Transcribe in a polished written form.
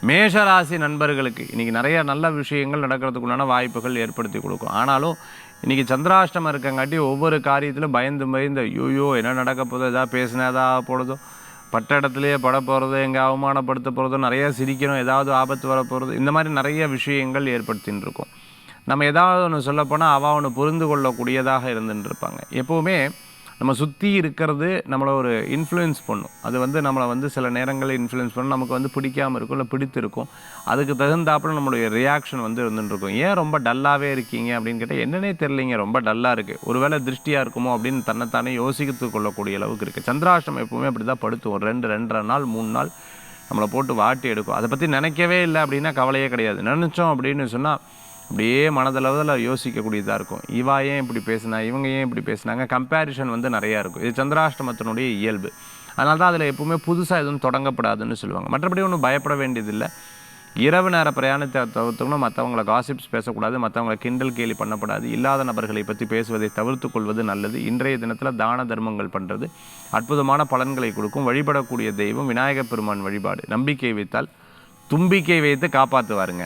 மேஷராசி நண்பர்களுக்கு இன்றைக்கி நிறைய நல்ல விஷயங்கள் நடக்கிறதுக்குண்டான வாய்ப்புகள் ஏற்படுத்தி கொடுக்கும். ஆனாலும் இன்றைக்கி சந்திராஷ்டமம் இருக்கங்காட்டி ஒவ்வொரு காரியத்திலும் பயந்து பயந்து ஐயோ என்ன நடக்க போதோ, எதாவது பேசினா எதாவது போடுதோ, பட்ட இடத்துலையே பட போகிறதோ, எங்கே அவமானப்படுத்த போகிறதோ, நிறையா சிரிக்கணும், ஏதாவது ஆபத்து வர போகிறதோ, இந்த மாதிரி நிறைய விஷயங்கள் ஏற்படுத்தின்னு இருக்கும். நம்ம ஏதாவது ஒன்று சொல்லப்போனால் அவள் ஒன்று புரிந்து கொள்ளக்கூடியதாக இருந்துட்டு இருப்பாங்க. எப்போவுமே நம்ம சுற்றி இருக்கிறது நம்மளை ஒரு இன்ஃப்ளூயன்ஸ் பண்ணும். அது நம்மளை சில நேரங்களில் இன்ஃப்ளூயன்ஸ் பண்ணும். நமக்கு பிடிக்காமல் இருக்கும், இல்லை பிடித்திருக்கும். அதுக்கு தகுந்தாப்புல நம்மளுடைய ரியாக்ஷன் இருந்துட்டு இருக்கும். ஏன் ரொம்ப டல்லாகவே இருக்கீங்க அப்படின்னு கேட்டால் என்னன்னே தெரியலிங்க, ரொம்ப டல்லாக இருக்குது, ஒருவேளை திருஷ்டியாக இருக்குமோ அப்படின்னு தன்னைத்தானே யோசித்து கொள்ளக்கூடிய அளவுக்கு இருக்குது. சந்திராஷ்டமம் எப்போவுமே அப்படி தான் படுத்தும். 2-2.5 நாள் 3 நாள் நம்மளை போட்டு வாட்டி எடுக்கும். அதை பற்றி நினைக்கவே இல்லை அப்படின்னா கவலையே கிடையாது. நினச்சோம் அப்படின்னு சொன்னால் அப்படியே மனதளவில் யோசிக்கக்கூடியதாக இருக்கும். இவா ஏன் இப்படி பேசினா, இவங்க ஏன் இப்படி பேசினாங்க, கம்பேரிஷன் நிறையா இருக்கும். இது சந்திராஷ்டமத்தினுடைய இயல்பு. அதனால தான் அதில் எப்பவுமே புதுசாக எதுவும் தொடங்கப்படாதுன்னு சொல்லுவாங்க. மற்றபடி ஒன்றும் பயப்பட வேண்டியதில்லை. இரவு நேர பிரயாணத்தை தவிர்த்துக்கணும். மற்றவங்களை காசிப்ஸ் பேசக்கூடாது, மற்றவங்களை கிண்டல் கேலி பண்ணக்கூடாது, இல்லாத நபர்களை பற்றி பேசுவதை தவிர்த்து கொள்வது நல்லது. இன்றைய தினத்தில் தான தர்மங்கள் பண்ணுறது அற்புதமான பலன்களை கொடுக்கும். வழிபடக்கூடிய தெய்வம் விநாயகப் பெருமான் வழிபாடு. நம்பிக்கை வைத்தால் தும்பிக்கை வைத்து காப்பாற்றுவாருங்க.